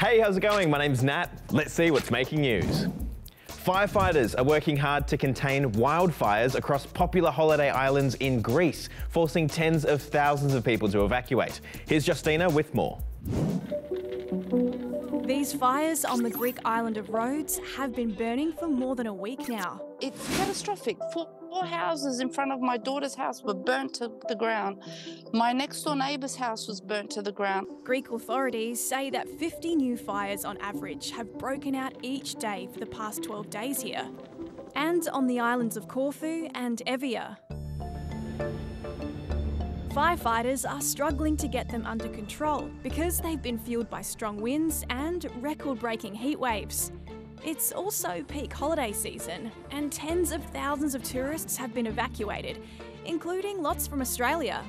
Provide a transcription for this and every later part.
Hey, how's it going? My name's Nat. Let's see what's making news. Firefighters are working hard to contain wildfires across popular holiday islands in Greece, forcing tens of thousands of people to evacuate. Here's Justina with more. These fires on the Greek island of Rhodes have been burning for more than a week now. It's catastrophic. Four houses in front of my daughter's house were burnt to the ground. My next door neighbour's house was burnt to the ground. Greek authorities say that 50 new fires on average have broken out each day for the past 12 days here. And on the islands of Corfu and Evia. Firefighters are struggling to get them under control because they've been fueled by strong winds and record-breaking heat waves. It's also peak holiday season, and tens of thousands of tourists have been evacuated, including lots from Australia.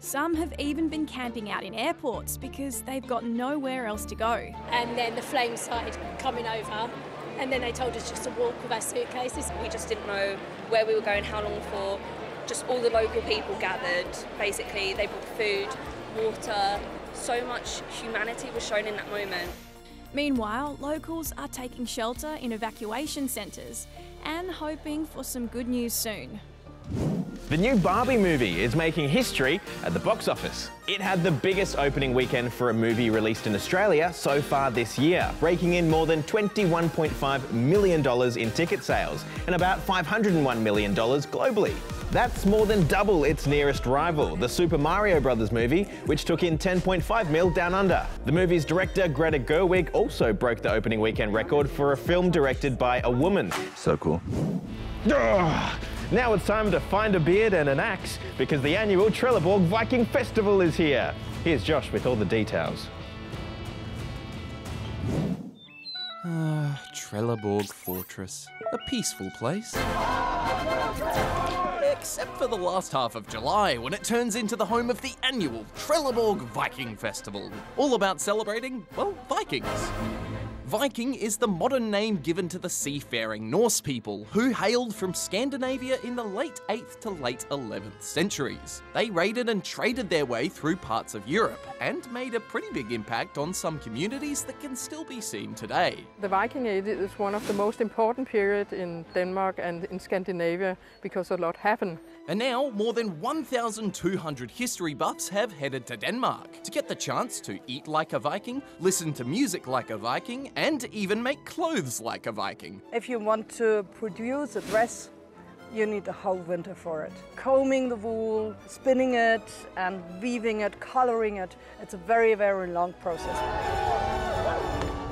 Some have even been camping out in airports because they've got nowhere else to go. And then the flames started coming over, and then they told us just to walk with our suitcases. We just didn't know where we were going, how long for. Just all the local people gathered. Basically, they brought food, water. So much humanity was shown in that moment. Meanwhile, locals are taking shelter in evacuation centres and hoping for some good news soon. The new Barbie movie is making history at the box office. It had the biggest opening weekend for a movie released in Australia so far this year, raking in more than $21.5 million in ticket sales and about $501 million globally. That's more than double its nearest rival, the Super Mario Bros. Movie, which took in $10.5 million down under. The movie's director, Greta Gerwig, also broke the opening weekend record for a film directed by a woman. So cool. Now it's time to find a beard and an axe, because the annual Trelleborg Viking Festival is here. Here's Josh with all the details. Trelleborg Fortress. A peaceful place. Except for the last half of July, when it turns into the home of the annual Trelleborg Viking Festival. All about celebrating, well, Vikings. Viking is the modern name given to the seafaring Norse people who hailed from Scandinavia in the late 8th to late 11th centuries. They raided and traded their way through parts of Europe and made a pretty big impact on some communities that can still be seen today. The Viking Age is one of the most important periods in Denmark and in Scandinavia because a lot happened. And now, more than 1,200 history buffs have headed to Denmark to get the chance to eat like a Viking, listen to music like a Viking, and even make clothes like a Viking. If you want to produce a dress, you need a whole winter for it. Combing the wool, spinning it, and weaving it, coloring it. It's a very, very long process.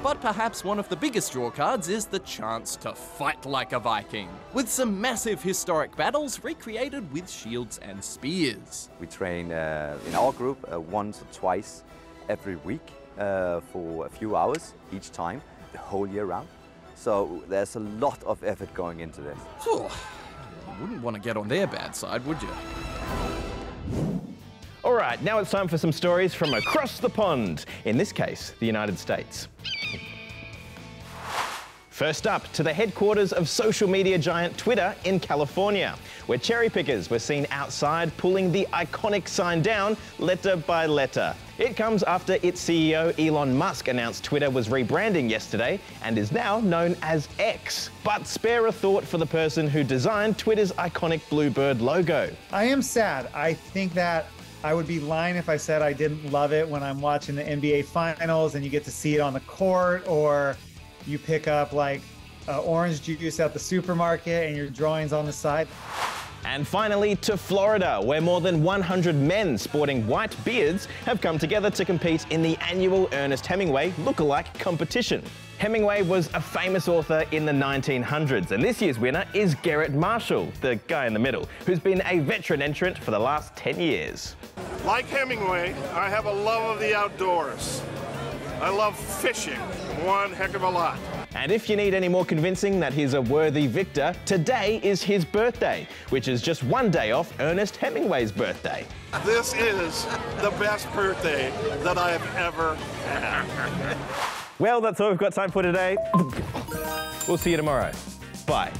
But perhaps one of the biggest drawcards is the chance to fight like a Viking, with some massive historic battles recreated with shields and spears. We train in our group once or twice every week for a few hours each time, the whole year round. So there's a lot of effort going into this. You wouldn't want to get on their bad side, would you? All right, now it's time for some stories from across the pond, in this case, the United States. First up, to the headquarters of social media giant Twitter in California, where cherry pickers were seen outside pulling the iconic sign down letter by letter. It comes after its CEO Elon Musk announced Twitter was rebranding yesterday and is now known as X. But spare a thought for the person who designed Twitter's iconic bluebird logo. I am sad. I think that I would be lying if I said I didn't love it when I'm watching the NBA Finals and you get to see it on the court, or you pick up like orange juice at the supermarket and your drawings on the side. And finally, to Florida, where more than 100 men sporting white beards have come together to compete in the annual Ernest Hemingway lookalike competition. Hemingway was a famous author in the 1900s, and this year's winner is Garrett Marshall, the guy in the middle, who's been a veteran entrant for the last 10 years. Like Hemingway, I have a love of the outdoors. I love fishing, one heck of a lot. And if you need any more convincing that he's a worthy victor, today is his birthday, which is just one day off Ernest Hemingway's birthday. This is the best birthday that I have ever had. Well, that's all we've got time for today. We'll see you tomorrow. Bye.